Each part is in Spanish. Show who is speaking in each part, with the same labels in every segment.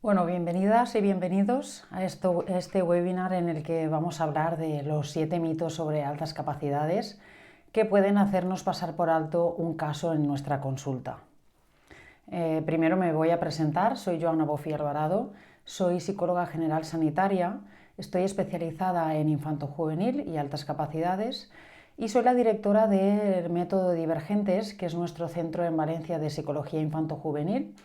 Speaker 1: Bueno, bienvenidas y bienvenidos a este webinar en el que vamos a hablar de los 7 mitos sobre altas capacidades que pueden hacernos pasar por alto un caso en nuestra consulta. Primero me voy a presentar, soy Joana Bofi Alvarado, soy psicóloga general sanitaria, estoy especializada en infanto-juvenil y altas capacidades y soy la directora del Método Divergentes, que es nuestro centro en Valencia de psicología infanto-juvenil,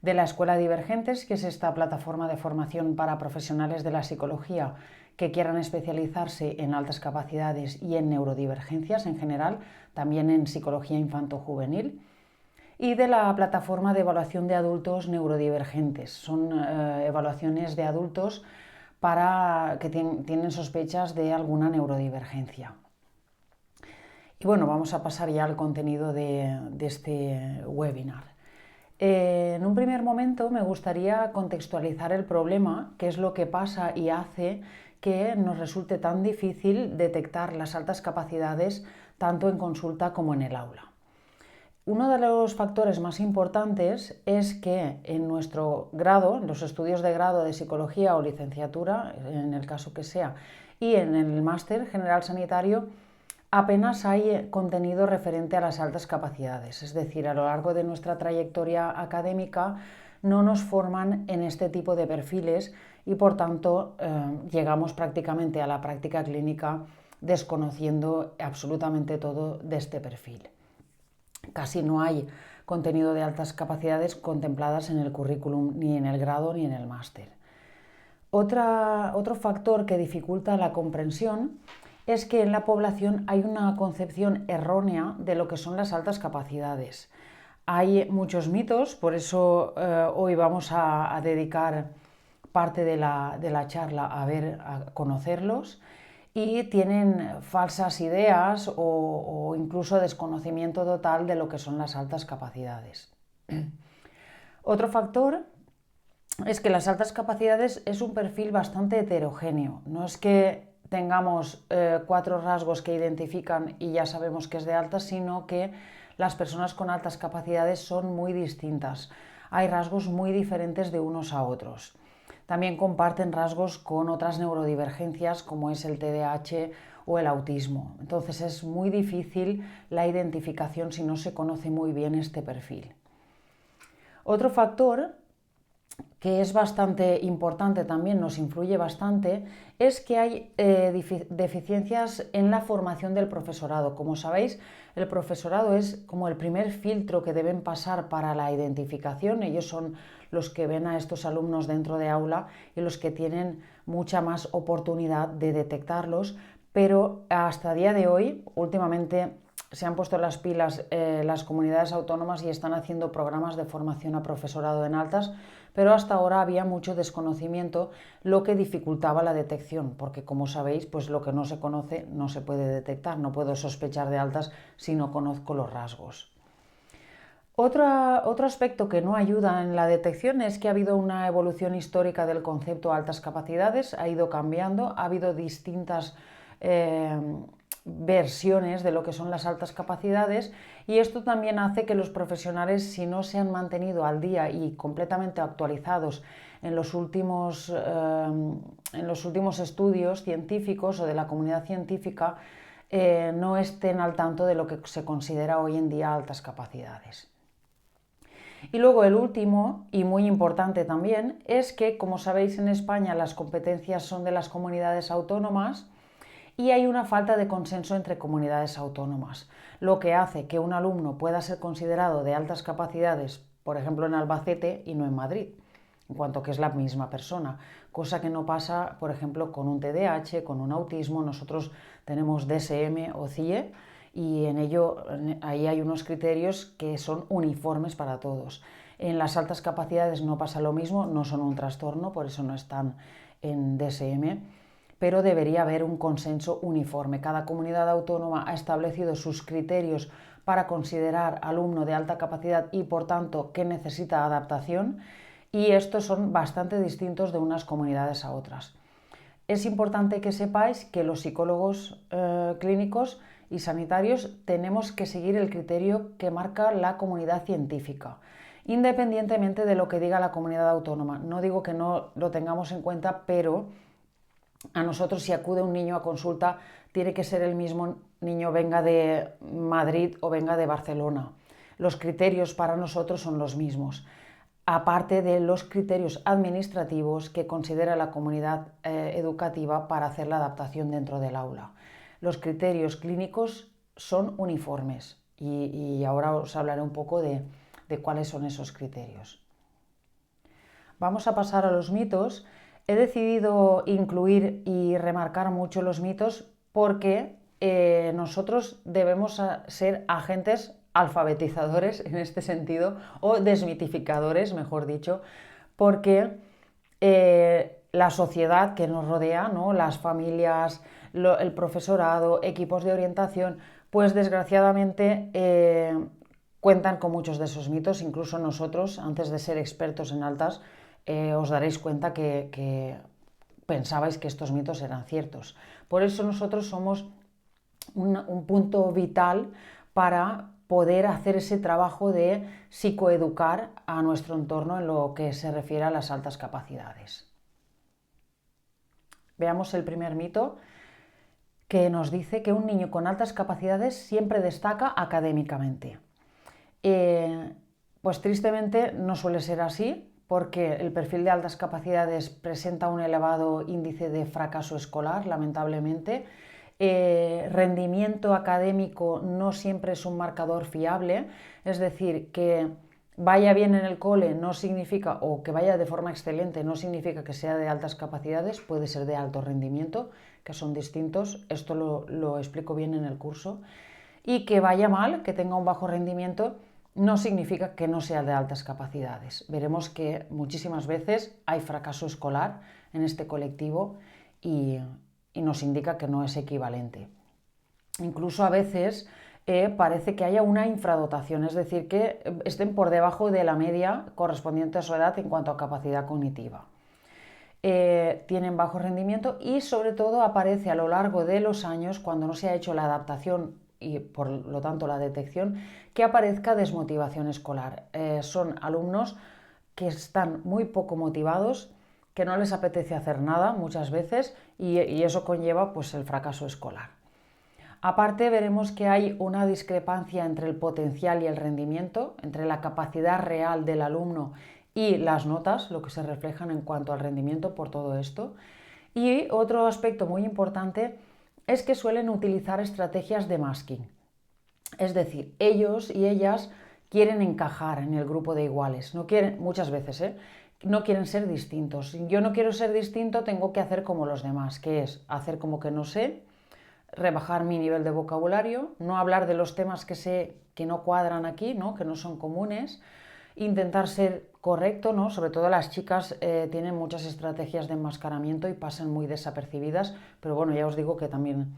Speaker 1: de la Escuela Divergentes, que es esta plataforma de formación para profesionales de la psicología que quieran especializarse en altas capacidades y en neurodivergencias en general, también en psicología infanto-juvenil, y de la plataforma de evaluación de adultos neurodivergentes. Son evaluaciones de adultos que tienen sospechas de alguna neurodivergencia. Y bueno, vamos a pasar ya al contenido de este webinar. En un primer momento me gustaría contextualizar el problema, qué es lo que pasa y hace que nos resulte tan difícil detectar las altas capacidades tanto en consulta como en el aula. Uno de los factores más importantes es que en nuestro grado, en los estudios de grado de psicología o licenciatura, en el caso que sea, y en el máster general sanitario, apenas hay contenido referente a las altas capacidades, es decir, a lo largo de nuestra trayectoria académica no nos forman en este tipo de perfiles y por tanto llegamos prácticamente a la práctica clínica desconociendo absolutamente todo de este perfil. Casi no hay contenido de altas capacidades contempladas en el currículum, ni en el grado ni en el máster. Otro factor que dificulta la comprensión es que en la población hay una concepción errónea de lo que son las altas capacidades. Hay muchos mitos, por eso hoy vamos a dedicar parte de la charla a conocerlos, y tienen falsas ideas o incluso desconocimiento total de lo que son las altas capacidades. Otro factor es que las altas capacidades es un perfil bastante heterogéneo. No es que tengamos 4 rasgos que identifican y ya sabemos que es de altas, sino que las personas con altas capacidades son muy distintas. Hay rasgos muy diferentes de unos a otros. También comparten rasgos con otras neurodivergencias como es el TDAH o el autismo. Entonces es muy difícil la identificación si no se conoce muy bien este perfil. Otro factor que es bastante importante, también nos influye bastante, es que hay deficiencias en la formación del profesorado. Como sabéis, el profesorado es como el primer filtro que deben pasar para la identificación. Ellos son los que ven a estos alumnos dentro de aula y los que tienen mucha más oportunidad de detectarlos, pero hasta día de hoy, últimamente, se han puesto las pilas las comunidades autónomas y están haciendo programas de formación a profesorado en altas, pero hasta ahora había mucho desconocimiento, lo que dificultaba la detección, porque como sabéis, pues lo que no se conoce no se puede detectar, no puedo sospechar de altas si no conozco los rasgos. Otro aspecto que no ayuda en la detección es que ha habido una evolución histórica del concepto altas capacidades, ha ido cambiando, ha habido distintas versiones de lo que son las altas capacidades, y esto también hace que los profesionales, si no se han mantenido al día y completamente actualizados en los últimos estudios científicos o de la comunidad científica, no estén al tanto de lo que se considera hoy en día altas capacidades. Y luego el último, y muy importante también, es que, como sabéis, en España las competencias son de las comunidades autónomas y hay una falta de consenso entre comunidades autónomas, lo que hace que un alumno pueda ser considerado de altas capacidades, por ejemplo en Albacete y no en Madrid, en cuanto que es la misma persona, cosa que no pasa, por ejemplo, con un TDAH, con un autismo. Nosotros tenemos DSM o CIE y ahí hay unos criterios que son uniformes para todos. En las altas capacidades no pasa lo mismo, no son un trastorno, por eso no están en DSM, pero debería haber un consenso uniforme. Cada comunidad autónoma ha establecido sus criterios para considerar alumno de alta capacidad y, por tanto, que necesita adaptación, y estos son bastante distintos de unas comunidades a otras. Es importante que sepáis que los psicólogos clínicos y sanitarios tenemos que seguir el criterio que marca la comunidad científica. independientemente de lo que diga la comunidad autónoma. No digo que no lo tengamos en cuenta, pero a nosotros, si acude un niño a consulta, tiene que ser el mismo niño, venga de Madrid o venga de Barcelona. Los criterios para nosotros son los mismos, aparte de los criterios administrativos que considera la comunidad educativa para hacer la adaptación dentro del aula. Los criterios clínicos son uniformes y ahora os hablaré un poco de cuáles son esos criterios. Vamos a pasar a los mitos. He decidido incluir y remarcar mucho los mitos porque nosotros debemos ser agentes alfabetizadores en este sentido, o desmitificadores, mejor dicho, porque la sociedad que nos rodea, ¿no? Las familias, el profesorado, equipos de orientación, pues desgraciadamente cuentan con muchos de esos mitos. Incluso nosotros, antes de ser expertos en altas, os daréis cuenta que pensabais que estos mitos eran ciertos. Por eso nosotros somos un punto vital para poder hacer ese trabajo de psicoeducar a nuestro entorno en lo que se refiere a las altas capacidades. Veamos el primer mito, que nos dice que un niño con altas capacidades siempre destaca académicamente. Pues tristemente no suele ser así, porque el perfil de altas capacidades presenta un elevado índice de fracaso escolar, lamentablemente. Rendimiento académico no siempre es un marcador fiable, es decir, que vaya bien en el cole no significa, o que vaya de forma excelente no significa que sea de altas capacidades, puede ser de alto rendimiento, que son distintos, esto lo explico bien en el curso, y que vaya mal, que tenga un bajo rendimiento, no significa que no sea de altas capacidades. Veremos que muchísimas veces hay fracaso escolar en este colectivo y nos indica que no es equivalente. Incluso a veces parece que haya una infradotación, es decir, que estén por debajo de la media correspondiente a su edad en cuanto a capacidad cognitiva. Tienen bajo rendimiento y sobre todo aparece a lo largo de los años, cuando no se ha hecho la adaptación y por lo tanto la detección, que aparezca desmotivación escolar. Son alumnos que están muy poco motivados, que no les apetece hacer nada muchas veces y eso conlleva pues el fracaso escolar. Aparte veremos que hay una discrepancia entre el potencial y el rendimiento, entre la capacidad real del alumno y las notas, lo que se reflejan en cuanto al rendimiento por todo esto. Y otro aspecto muy importante es que suelen utilizar estrategias de masking. Es decir, ellos y ellas quieren encajar en el grupo de iguales, no quieren, muchas veces, no quieren ser distintos. Si yo no quiero ser distinto, tengo que hacer como los demás, que es hacer como que no sé, rebajar mi nivel de vocabulario, no hablar de los temas que sé que no cuadran aquí, ¿no? Que no son comunes, intentar ser correcto, ¿no? Sobre todo las chicas tienen muchas estrategias de enmascaramiento y pasan muy desapercibidas, pero bueno, ya os digo que también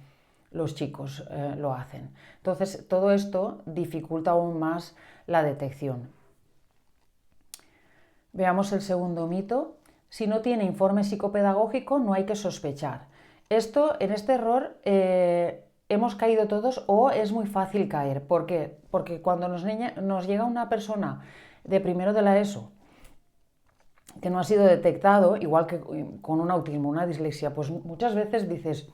Speaker 1: los chicos lo hacen. Entonces, todo esto dificulta aún más la detección. Veamos el segundo mito. Si no tiene informe psicopedagógico, no hay que sospechar. En este error hemos caído todos, o es muy fácil caer. ¿Por qué? Porque cuando nos llega una persona de primero de la ESO que no ha sido detectado, igual que con un autismo, una dislexia, pues muchas veces dices,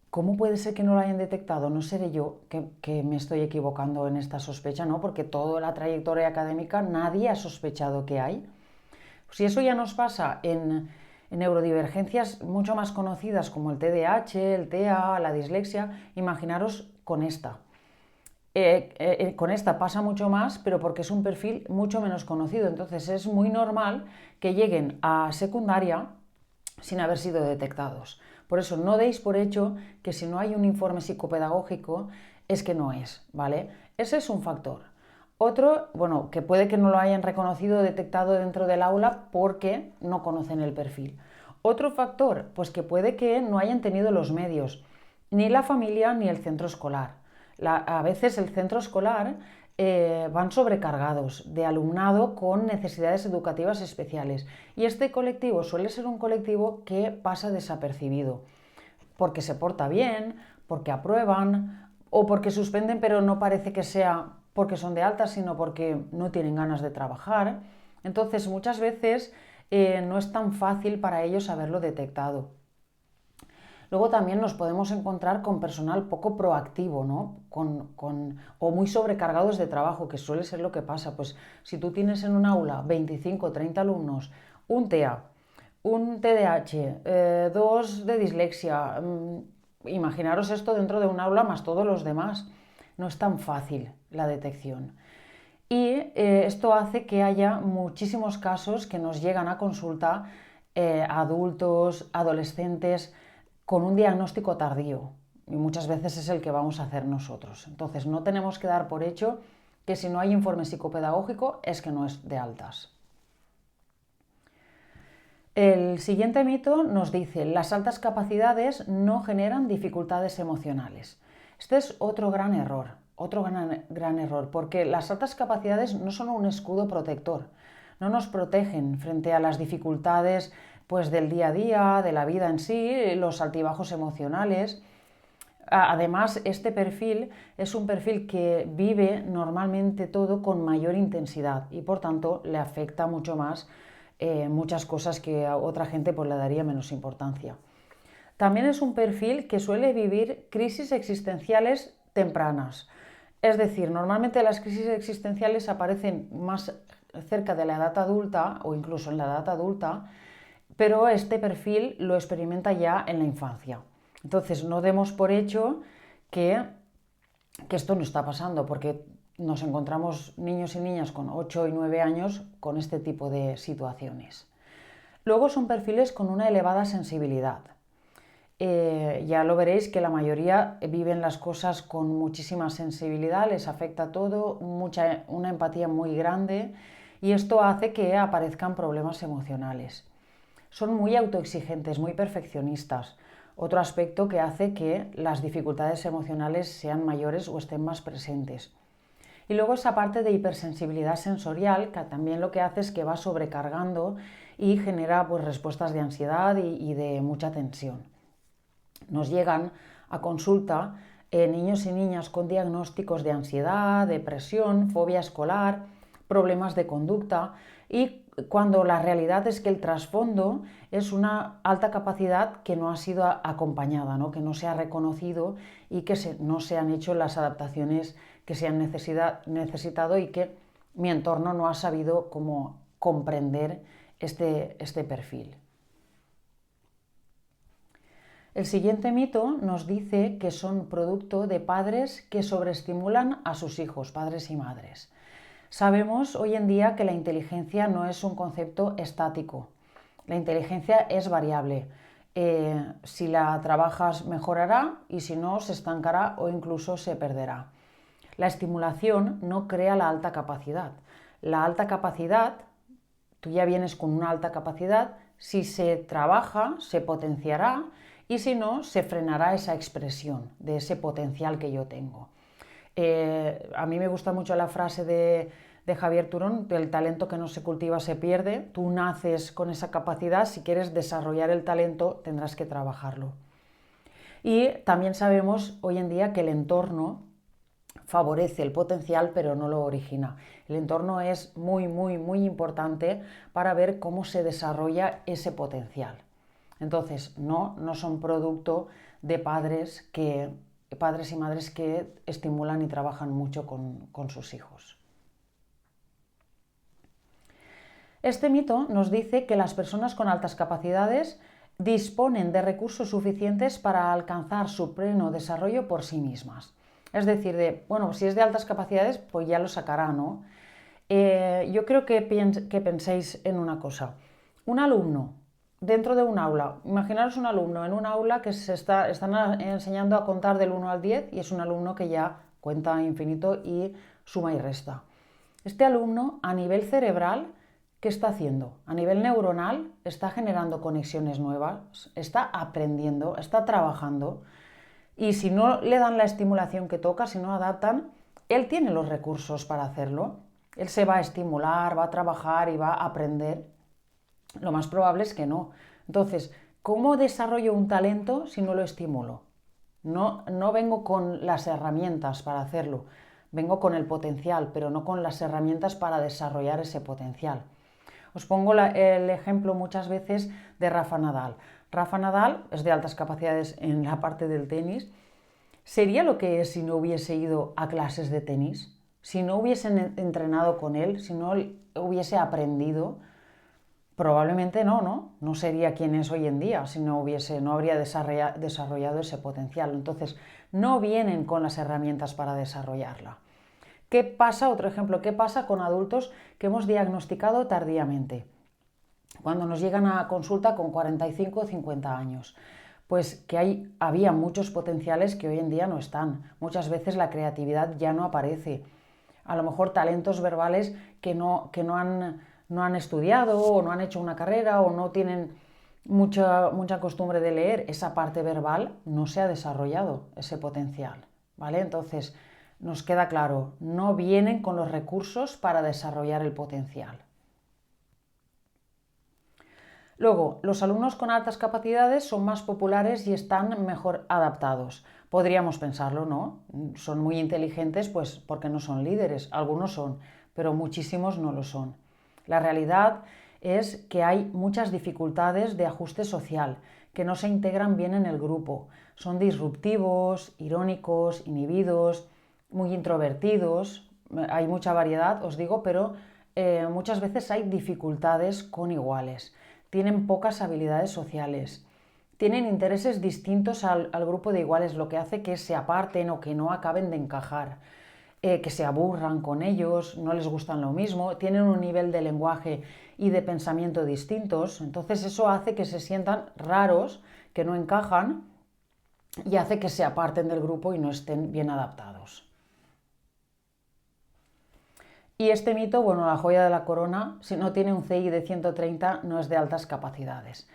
Speaker 1: ¿cómo puede ser que no lo hayan detectado? ¿No seré yo que me estoy equivocando en esta sospecha? ¿No? Porque toda la trayectoria académica nadie ha sospechado que hay. Si eso ya nos pasa en neurodivergencias mucho más conocidas como el TDAH, el TEA, la dislexia, imaginaros con esta. Con esta pasa mucho más, pero porque es un perfil mucho menos conocido. Entonces es muy normal que lleguen a secundaria sin haber sido detectados. Por eso no deis por hecho que si no hay un informe psicopedagógico es que no es, ¿vale? Ese es un factor. Otro, bueno, que puede que no lo hayan reconocido o detectado dentro del aula porque no conocen el perfil. Otro factor, pues que puede que no hayan tenido los medios, ni la familia ni el centro escolar. A veces el centro escolar van sobrecargados de alumnado con necesidades educativas especiales y este colectivo suele ser un colectivo que pasa desapercibido porque se porta bien, porque aprueban o porque suspenden, pero no parece que sea porque son de alta, sino porque no tienen ganas de trabajar. Entonces, muchas veces no es tan fácil para ellos haberlo detectado. Luego también nos podemos encontrar con personal poco proactivo, ¿no? O muy sobrecargados de trabajo, que suele ser lo que pasa. Pues si tú tienes en un aula 25 o 30 alumnos, un TEA, un TDAH, dos de dislexia, imaginaros esto dentro de un aula más todos los demás. No es tan fácil la detección. Y esto hace que haya muchísimos casos que nos llegan a consulta, adultos, adolescentes, con un diagnóstico tardío. Y muchas veces es el que vamos a hacer nosotros. Entonces no tenemos que dar por hecho que si no hay informe psicopedagógico es que no es de altas. El siguiente mito nos dice: las altas capacidades no generan dificultades emocionales. Este es otro gran error, porque las altas capacidades no son un escudo protector, no nos protegen frente a las dificultades pues, del día a día, de la vida en sí, los altibajos emocionales. Además, este perfil es un perfil que vive normalmente todo con mayor intensidad y por tanto le afecta mucho más muchas cosas que a otra gente pues, le daría menos importancia. También es un perfil que suele vivir crisis existenciales tempranas. Es decir, normalmente las crisis existenciales aparecen más cerca de la edad adulta o incluso en la edad adulta, pero este perfil lo experimenta ya en la infancia. Entonces, no demos por hecho que esto no está pasando, porque nos encontramos niños y niñas con 8 y 9 años con este tipo de situaciones. Luego son perfiles con una elevada sensibilidad. Ya lo veréis que la mayoría viven las cosas con muchísima sensibilidad, les afecta todo, una empatía muy grande y esto hace que aparezcan problemas emocionales. Son muy autoexigentes, muy perfeccionistas. Otro aspecto que hace que las dificultades emocionales sean mayores o estén más presentes. Y luego esa parte de hipersensibilidad sensorial, que también lo que hace es que va sobrecargando y genera pues, respuestas de ansiedad y de mucha tensión. Nos llegan a consulta niños y niñas con diagnósticos de ansiedad, depresión, fobia escolar, problemas de conducta y cuando la realidad es que el trasfondo es una alta capacidad que no ha sido acompañada, ¿no? Que no se ha reconocido y que no se han hecho las adaptaciones que se han necesitado y que mi entorno no ha sabido cómo comprender este perfil. El siguiente mito nos dice que son producto de padres que sobreestimulan a sus hijos, padres y madres. Sabemos hoy en día que la inteligencia no es un concepto estático. La inteligencia es variable. Si la trabajas mejorará y si no se estancará o incluso se perderá. La estimulación no crea la alta capacidad. La alta capacidad, tú ya vienes con una alta capacidad, si se trabaja se potenciará y si no se frenará esa expresión de ese potencial que yo tengo. A mí me gusta mucho la frase de Javier Turón: el talento que no se cultiva se pierde. Tú naces con esa capacidad, si quieres desarrollar el talento tendrás que trabajarlo. Y también sabemos hoy en día que el entorno favorece el potencial pero no lo origina. El entorno es muy, muy, muy importante para ver cómo se desarrolla ese potencial. Entonces, no son producto de padres y madres que estimulan y trabajan mucho con sus hijos. Este mito nos dice que las personas con altas capacidades disponen de recursos suficientes para alcanzar su pleno desarrollo por sí mismas. Es decir, si es de altas capacidades, pues ya lo sacará, ¿no? Yo creo que penséis en una cosa. Un alumno dentro de un aula, imaginaros un alumno en un aula que están enseñando a contar del 1 al 10 y es un alumno que ya cuenta infinito y suma y resta. Este alumno a nivel cerebral, ¿qué está haciendo? A nivel neuronal está generando conexiones nuevas, está aprendiendo, está trabajando y si no le dan la estimulación que toca, si no adaptan, él tiene los recursos para hacerlo. Él se va a estimular, va a trabajar y va a aprender. Lo más probable es que no. Entonces, ¿cómo desarrollo un talento si no lo estimulo? No vengo con las herramientas para hacerlo. vengo con el potencial, pero no con las herramientas para desarrollar ese potencial. Os pongo el ejemplo muchas veces de Rafa Nadal. Rafa Nadal es de altas capacidades en la parte del tenis. ¿Sería lo que es si no hubiese ido a clases de tenis? Si no hubiesen entrenado con él, si no hubiese aprendido, probablemente no sería quien es hoy en día, si no habría desarrollado ese potencial. Entonces, no vienen con las herramientas para desarrollarla. ¿Qué pasa? Otro ejemplo, ¿qué pasa con adultos que hemos diagnosticado tardíamente? Cuando nos llegan a consulta con 45 o 50 años, pues que había muchos potenciales que hoy en día no están. Muchas veces la creatividad ya no aparece. A lo mejor talentos verbales que no han estudiado o no han hecho una carrera o no tienen mucha costumbre de leer, esa parte verbal no se ha desarrollado, ese potencial, ¿vale? Entonces, nos queda claro, no vienen con los recursos para desarrollar el potencial. Luego, los alumnos con altas capacidades son más populares y están mejor adaptados. Podríamos pensarlo, ¿no? Son muy inteligentes, pues porque no son líderes. Algunos son, pero muchísimos no lo son. La realidad es que hay muchas dificultades de ajuste social, que no se integran bien en el grupo. Son disruptivos, irónicos, inhibidos, muy introvertidos. Hay mucha variedad, os digo, pero muchas veces hay dificultades con iguales. Tienen pocas habilidades sociales, tienen intereses distintos al grupo de iguales, lo que hace que se aparten o que no acaben de encajar, que se aburran con ellos, no les gustan lo mismo, tienen un nivel de lenguaje y de pensamiento distintos, entonces eso hace que se sientan raros, que no encajan y hace que se aparten del grupo y no estén bien adaptados. Y este mito, bueno, la joya de la corona, si no tiene un CI de 130 no es de altas capacidades.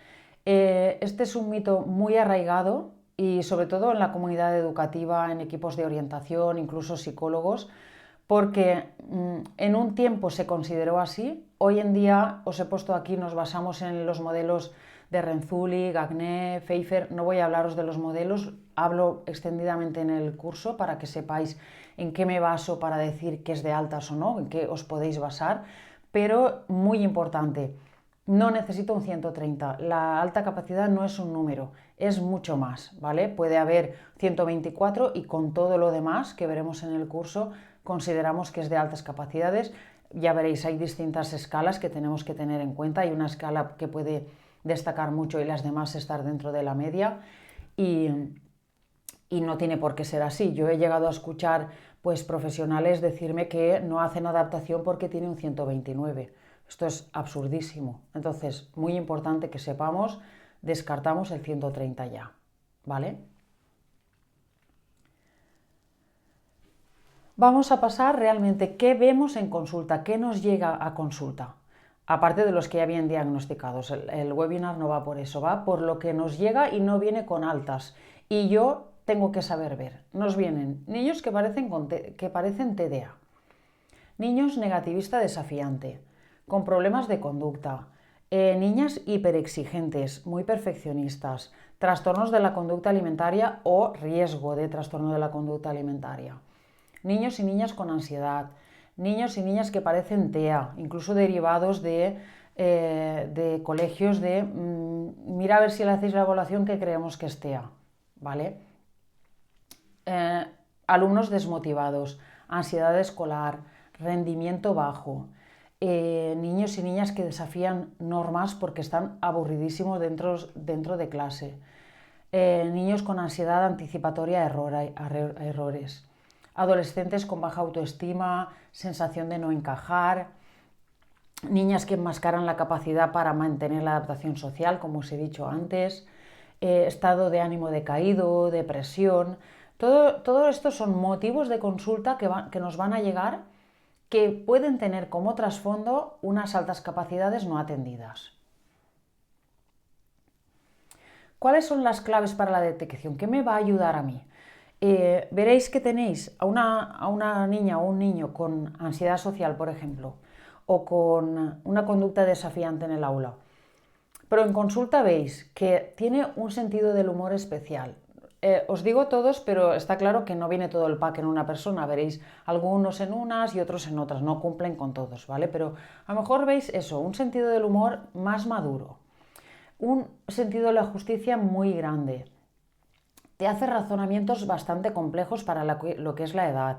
Speaker 1: Este es un mito muy arraigado y sobre todo en la comunidad educativa, en equipos de orientación, incluso psicólogos, porque en un tiempo se consideró así. Hoy en día, os he puesto aquí, nos basamos en los modelos de Renzulli, Gagné, Pfeiffer. No voy a hablaros de los modelos, hablo extendidamente en el curso para que sepáis en qué me baso para decir que es de altas o no, en qué os podéis basar, pero muy importante, no necesito un 130, la alta capacidad no es un número, es mucho más, ¿vale? Puede haber 124 y con todo lo demás que veremos en el curso consideramos que es de altas capacidades. Ya veréis, hay distintas escalas que tenemos que tener en cuenta, hay una escala que puede destacar mucho y las demás estar dentro de la media y no tiene por qué ser así. Yo he llegado a escuchar pues profesionales decirme que no hacen adaptación porque tiene un 129. Esto es absurdísimo. Entonces, muy importante que sepamos, descartamos el 130 ya, ¿vale? Vamos a pasar realmente qué vemos en consulta, qué nos llega a consulta. Aparte de los que ya vienen diagnosticados, el webinar no va por eso, va por lo que nos llega y no viene con altas. Y yo tengo que saber ver. Nos vienen niños que parecen TDA, niños negativista desafiante, con problemas de conducta, niñas hiperexigentes, muy perfeccionistas, trastornos de la conducta alimentaria o riesgo de trastorno de la conducta alimentaria, niños y niñas con ansiedad, niños y niñas que parecen TEA, incluso derivados de colegios de mira a ver si le hacéis la evaluación que creemos que es TEA, ¿vale? Alumnos desmotivados, ansiedad escolar, rendimiento bajo, niños y niñas que desafían normas porque están aburridísimos dentro de clase, niños con ansiedad anticipatoria a errores, adolescentes con baja autoestima, sensación de no encajar, niñas que enmascaran la capacidad para mantener la adaptación social, como os he dicho antes, estado de ánimo decaído, depresión. Todo esto son motivos de consulta que nos van a llegar que pueden tener como trasfondo unas altas capacidades no atendidas. ¿Cuáles son las claves para la detección? ¿Qué me va a ayudar a mí? Veréis que tenéis a una niña o un niño con ansiedad social, por ejemplo, o con una conducta desafiante en el aula, pero en consulta veis que tiene un sentido del humor especial. Os digo todos, pero está claro que no viene todo el pack en una persona. Veréis algunos en unas y otros en otras, no cumplen con todos, ¿vale? Pero a lo mejor veis eso, un sentido del humor más maduro, un sentido de la justicia muy grande. Te hace razonamientos bastante complejos para lo que es la edad.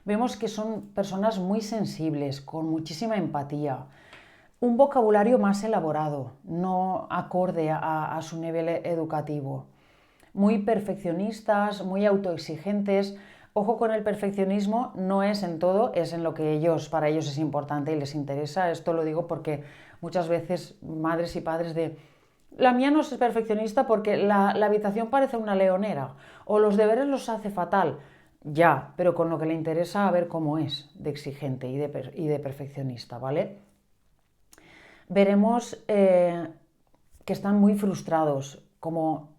Speaker 1: Vemos que son personas muy sensibles, con muchísima empatía, un vocabulario más elaborado, no acorde a su nivel educativo, muy perfeccionistas, muy autoexigentes. Ojo con el perfeccionismo, no es en todo, es en lo que para ellos es importante y les interesa. Esto lo digo porque muchas veces madres y padres la mía no es perfeccionista porque la habitación parece una leonera o los deberes los hace fatal. Ya, pero con lo que le interesa a ver cómo es de exigente y de perfeccionista, ¿vale? Veremos que están muy frustrados, como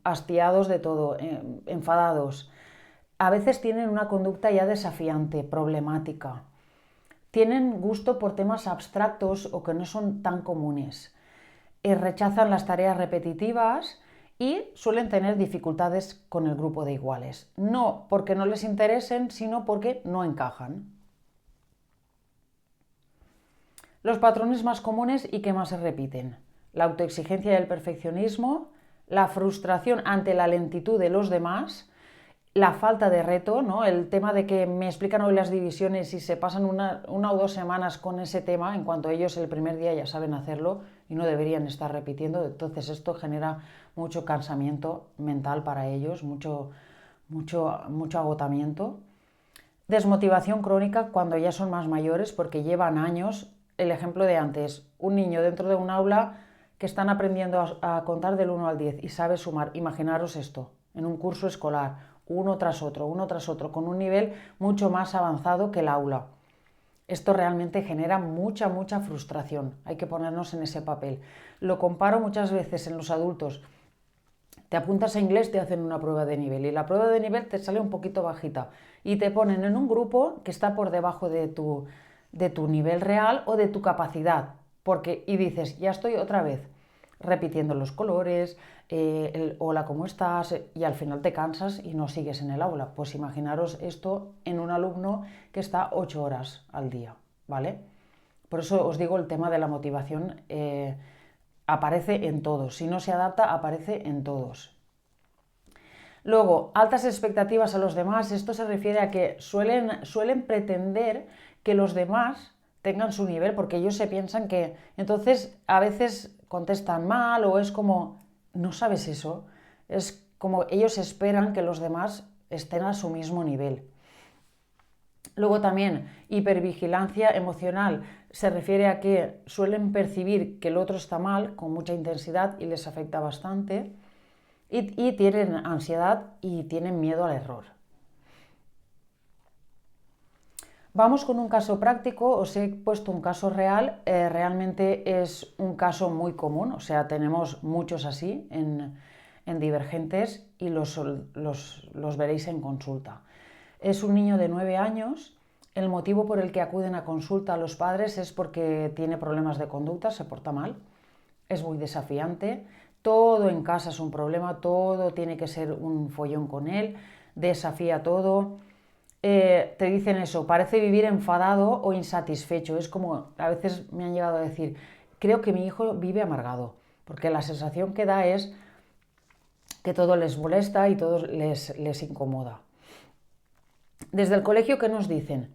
Speaker 1: hastiados de todo, enfadados. A veces tienen una conducta ya desafiante, problemática. Tienen gusto por temas abstractos o que no son tan comunes. Rechazan las tareas repetitivas y suelen tener dificultades con el grupo de iguales. No porque no les interesen, sino porque no encajan. Los patrones más comunes y que más se repiten: la autoexigencia y el perfeccionismo, la frustración ante la lentitud de los demás, la falta de reto, ¿no? El tema de que me explican hoy las divisiones y se pasan una o 2 semanas con ese tema, en cuanto ellos el primer día ya saben hacerlo y no deberían estar repitiendo. Entonces esto genera mucho cansamiento mental para ellos, mucho agotamiento. Desmotivación crónica cuando ya son más mayores porque llevan años. El ejemplo de antes, un niño dentro de un aula que están aprendiendo a contar del 1 al 10 y sabe sumar. Imaginaros esto, en un curso escolar, uno tras otro, con un nivel mucho más avanzado que el aula. Esto realmente genera mucha frustración. Hay que ponernos en ese papel. Lo comparo muchas veces en los adultos. Te apuntas a inglés, te hacen una prueba de nivel y la prueba de nivel te sale un poquito bajita y te ponen en un grupo que está por debajo de tu nivel real o de tu capacidad, y dices, ya estoy otra vez repitiendo los colores, el hola, ¿cómo estás? Y al final te cansas y no sigues en el aula. Pues imaginaros esto en un alumno que está 8 horas al día, ¿vale? Por eso os digo, el tema de la motivación aparece en todos. Si no se adapta, aparece en todos. Luego, altas expectativas a los demás. Esto se refiere a que suelen pretender que los demás tengan su nivel, porque ellos se piensan que entonces a veces contestan mal o es como, no sabes eso, es como ellos esperan que los demás estén a su mismo nivel. Luego también hipervigilancia emocional se refiere a que suelen percibir que el otro está mal con mucha intensidad y les afecta bastante y tienen ansiedad y tienen miedo al error. Vamos con un caso práctico, os he puesto un caso real, realmente es un caso muy común, o sea, tenemos muchos así en Divergentes y los veréis en consulta. Es un niño de 9 años, el motivo por el que acuden a consulta a los padres es porque tiene problemas de conducta, se porta mal, es muy desafiante, todo en casa es un problema, todo tiene que ser un follón con él, desafía todo. Te dicen eso, parece vivir enfadado o insatisfecho. Es como, a veces me han llegado a decir, creo que mi hijo vive amargado, porque la sensación que da es que todo les molesta y todo les incomoda. Desde el colegio, ¿qué nos dicen?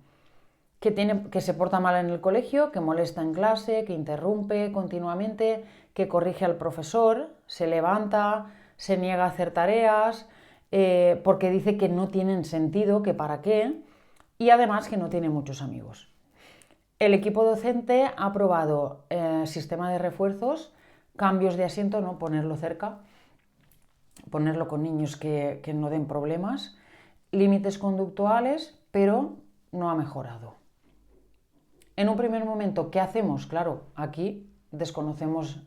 Speaker 1: Que se porta mal en el colegio, que molesta en clase, que interrumpe continuamente, que corrige al profesor, se levanta, se niega a hacer tareas, porque dice que no tienen sentido, que para qué, y además que no tiene muchos amigos. El equipo docente ha aprobado sistema de refuerzos, cambios de asiento, no ponerlo cerca, ponerlo con niños que no den problemas, límites conductuales, pero no ha mejorado. En un primer momento, ¿qué hacemos? Claro, aquí desconocemos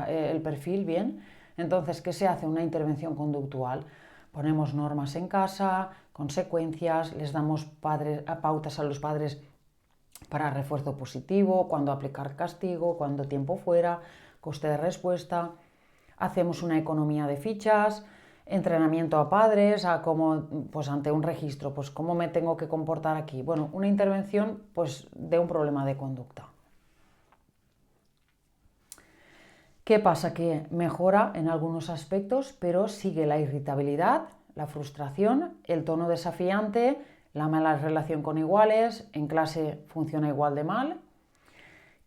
Speaker 1: el perfil bien, entonces, ¿qué se hace? Una intervención conductual. Ponemos normas en casa, consecuencias, les damos pautas a los padres para refuerzo positivo, cuándo aplicar castigo, cuánto tiempo fuera, coste de respuesta. Hacemos una economía de fichas, entrenamiento a padres, a cómo, pues ante un registro, pues cómo me tengo que comportar aquí. Bueno, una intervención pues de un problema de conducta. ¿Qué pasa? Que mejora en algunos aspectos, pero sigue la irritabilidad, la frustración, el tono desafiante, la mala relación con iguales, en clase funciona igual de mal.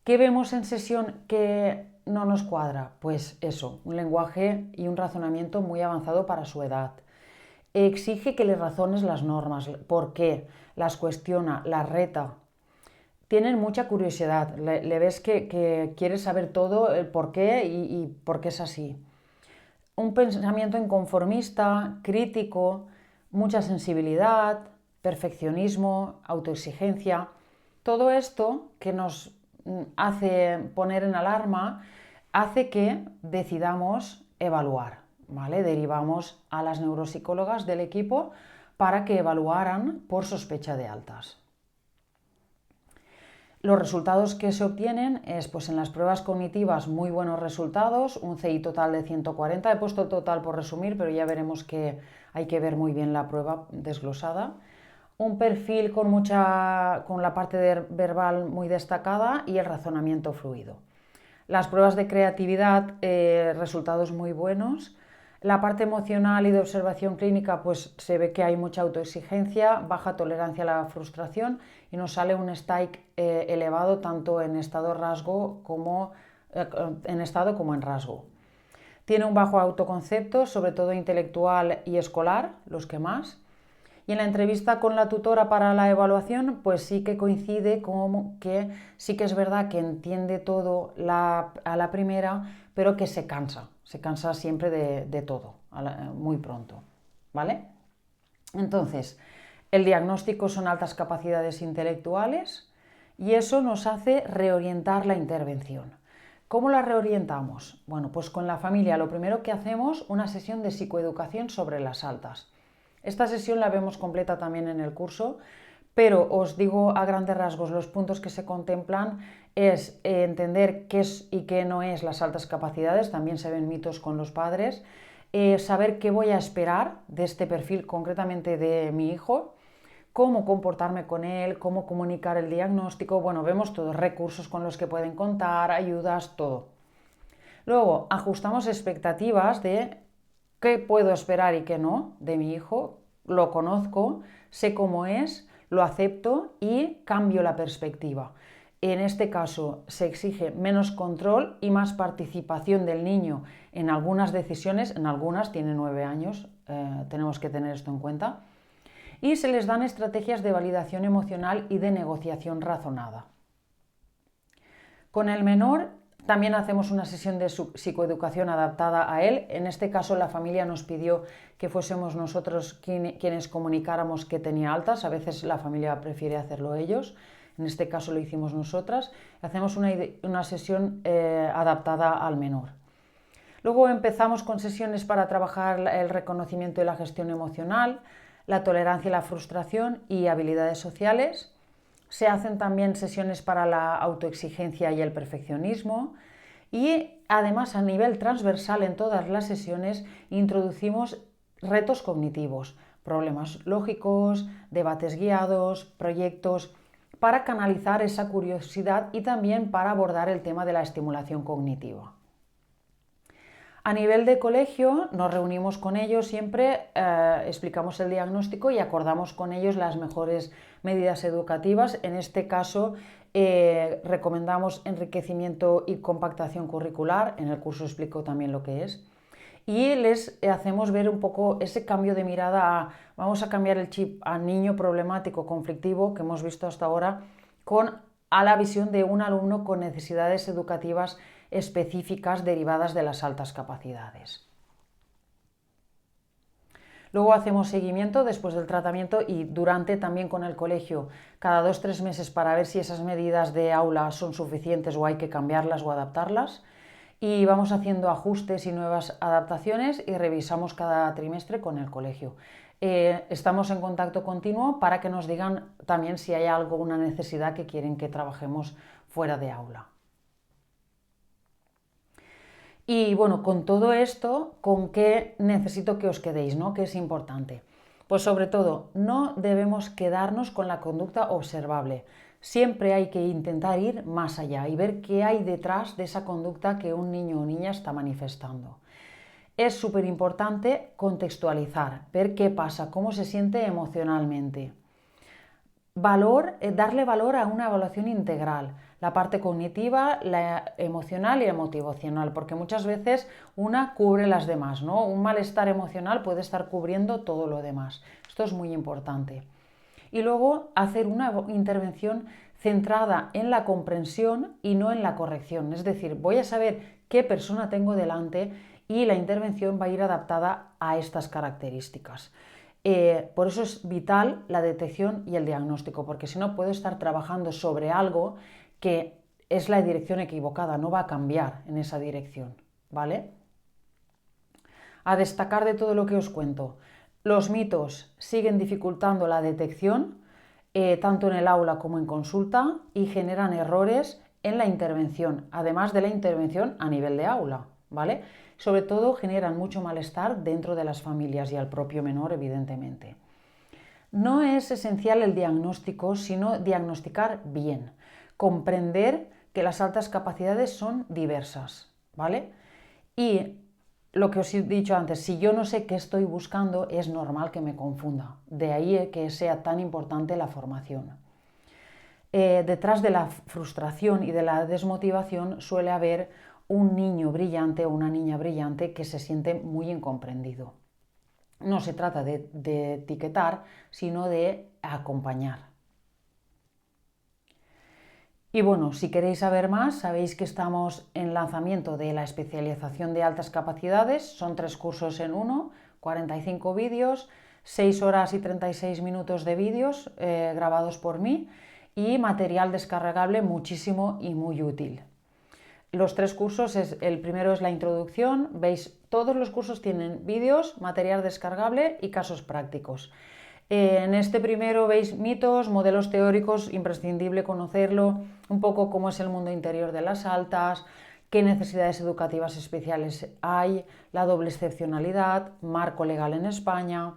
Speaker 1: ¿Qué vemos en sesión que no nos cuadra? Pues eso, un lenguaje y un razonamiento muy avanzado para su edad. Exige que le razones las normas, por qué, las cuestiona, las reta. Tienen mucha curiosidad, le ves que quiere saber todo, el por qué y por qué es así. Un pensamiento inconformista, crítico, mucha sensibilidad, perfeccionismo, autoexigencia. Todo esto que nos hace poner en alarma hace que decidamos evaluar, ¿vale? Derivamos a las neuropsicólogas del equipo para que evaluaran por sospecha de altas. Los resultados que se obtienen es, pues en las pruebas cognitivas, muy buenos resultados, un CI total de 140, he puesto el total por resumir, pero ya veremos que hay que ver muy bien la prueba desglosada. Un perfil con la parte verbal muy destacada y el razonamiento fluido. Las pruebas de creatividad, resultados muy buenos. La parte emocional y de observación clínica, pues se ve que hay mucha autoexigencia, baja tolerancia a la frustración y nos sale un STAIC elevado tanto en estado como en rasgo. Tiene un bajo autoconcepto, sobre todo intelectual y escolar, los que más. Y en la entrevista con la tutora para la evaluación, pues sí que coincide como que sí que es verdad que entiende todo a la primera, pero que se cansa siempre de todo, muy pronto, ¿vale? Entonces, el diagnóstico son altas capacidades intelectuales y eso nos hace reorientar la intervención. ¿Cómo la reorientamos? Bueno, pues con la familia lo primero que hacemos, una sesión de psicoeducación sobre las altas. Esta sesión la vemos completa también en el curso, pero os digo a grandes rasgos los puntos que se contemplan es entender qué es y qué no es las altas capacidades, también se ven mitos con los padres, saber qué voy a esperar de este perfil, concretamente de mi hijo, cómo comportarme con él, cómo comunicar el diagnóstico, bueno, vemos todos recursos con los que pueden contar, ayudas, todo. Luego, ajustamos expectativas de qué puedo esperar y qué no de mi hijo, lo conozco, sé cómo es, lo acepto y cambio la perspectiva. En este caso se exige menos control y más participación del niño en algunas decisiones, en algunas, tiene 9 años, tenemos que tener esto en cuenta, y se les dan estrategias de validación emocional y de negociación razonada. Con el menor también hacemos una sesión de psicoeducación adaptada a él. En este caso la familia nos pidió que fuésemos nosotros quienes comunicáramos que tenía altas. A veces la familia prefiere hacerlo ellos. En este caso lo hicimos nosotras. Hacemos una sesión adaptada al menor. Luego empezamos con sesiones para trabajar el reconocimiento y la gestión emocional, la tolerancia y la frustración y habilidades sociales. Se hacen también sesiones para la autoexigencia y el perfeccionismo y además a nivel transversal en todas las sesiones introducimos retos cognitivos, problemas lógicos, debates guiados, proyectos para canalizar esa curiosidad y también para abordar el tema de la estimulación cognitiva. A nivel de colegio nos reunimos con ellos siempre, explicamos el diagnóstico y acordamos con ellos las mejores medidas educativas. En este caso recomendamos enriquecimiento y compactación curricular, en el curso explico también lo que es. Y les hacemos ver un poco ese cambio de mirada vamos a cambiar el chip al niño problemático, conflictivo que hemos visto hasta ahora, a la visión de un alumno con necesidades educativas específicas derivadas de las altas capacidades. Luego hacemos seguimiento después del tratamiento y durante también con el colegio, cada 2-3 meses para ver si esas medidas de aula son suficientes o hay que cambiarlas o adaptarlas. Y vamos haciendo ajustes y nuevas adaptaciones y revisamos cada trimestre con el colegio. Estamos en contacto continuo para que nos digan también si hay alguna necesidad que quieren que trabajemos fuera de aula. Y bueno, con todo esto, ¿con qué necesito que os quedéis, ¿no? ¿Qué es importante? Pues sobre todo, no debemos quedarnos con la conducta observable. Siempre hay que intentar ir más allá y ver qué hay detrás de esa conducta que un niño o niña está manifestando. Es súper importante contextualizar, ver qué pasa, cómo se siente emocionalmente. Darle valor a una evaluación integral, la parte cognitiva, la emocional y la motivacional, porque muchas veces una cubre las demás, ¿no? Un malestar emocional puede estar cubriendo todo lo demás. Esto es muy importante. Y luego hacer una intervención centrada en la comprensión y no en la corrección. Es decir, voy a saber qué persona tengo delante y la intervención va a ir adaptada a estas características. Por eso es vital la detección y el diagnóstico, porque si no puedo estar trabajando sobre algo que es la dirección equivocada, no va a cambiar en esa dirección, ¿vale? A destacar de todo lo que os cuento, los mitos siguen dificultando la detección, tanto en el aula como en consulta, y generan errores en la intervención, además de la intervención a nivel de aula, ¿vale? Sobre todo generan mucho malestar dentro de las familias y al propio menor, evidentemente. No es esencial el diagnóstico, sino diagnosticar bien, comprender que las altas capacidades son diversas, ¿vale? Y lo que os he dicho antes, si yo no sé qué estoy buscando, es normal que me confunda. De ahí que sea tan importante la formación. Detrás de la frustración y de la desmotivación suele haber un niño brillante o una niña brillante que se siente muy incomprendido. No se trata de etiquetar, sino de acompañar. Y bueno, si queréis saber más, sabéis que estamos en lanzamiento de la especialización de altas capacidades. Son 3 cursos en uno, 45 vídeos, 6 horas y 36 minutos de vídeos grabados por mí y material descargable muchísimo y muy útil. Los 3 cursos, el primero es la introducción, veis, todos los cursos tienen vídeos, material descargable y casos prácticos. En este primero veis mitos, modelos teóricos, imprescindible conocerlo, un poco cómo es el mundo interior de las altas, qué necesidades educativas especiales hay, la doble excepcionalidad, marco legal en España.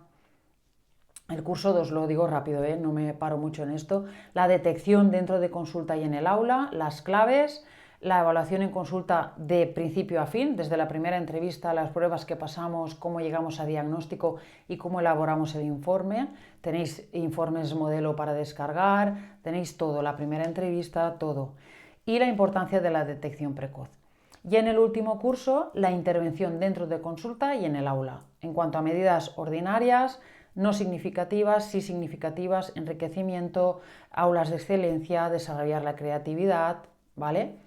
Speaker 1: El curso 2 lo digo rápido, no me paro mucho en esto, la detección dentro de consulta y en el aula, las claves, la evaluación en consulta de principio a fin, desde la primera entrevista, las pruebas que pasamos, cómo llegamos a diagnóstico y cómo elaboramos el informe. Tenéis informes modelo para descargar, tenéis todo, la primera entrevista, todo. Y la importancia de la detección precoz. Y en el último curso, la intervención dentro de consulta y en el aula. En cuanto a medidas ordinarias, no significativas, sí significativas, enriquecimiento, aulas de excelencia, desarrollar la creatividad, ¿vale?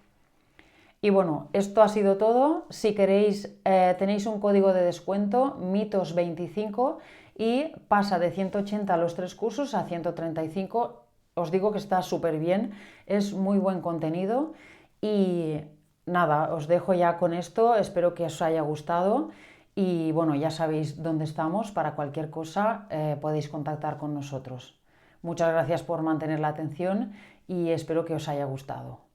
Speaker 1: Y bueno, esto ha sido todo. Si queréis, tenéis un código de descuento, mitos25, y pasa de 180 los 3 cursos a 135. Os digo que está súper bien, es muy buen contenido y nada, os dejo ya con esto, espero que os haya gustado y bueno, ya sabéis dónde estamos, para cualquier cosa podéis contactar con nosotros. Muchas gracias por mantener la atención y espero que os haya gustado.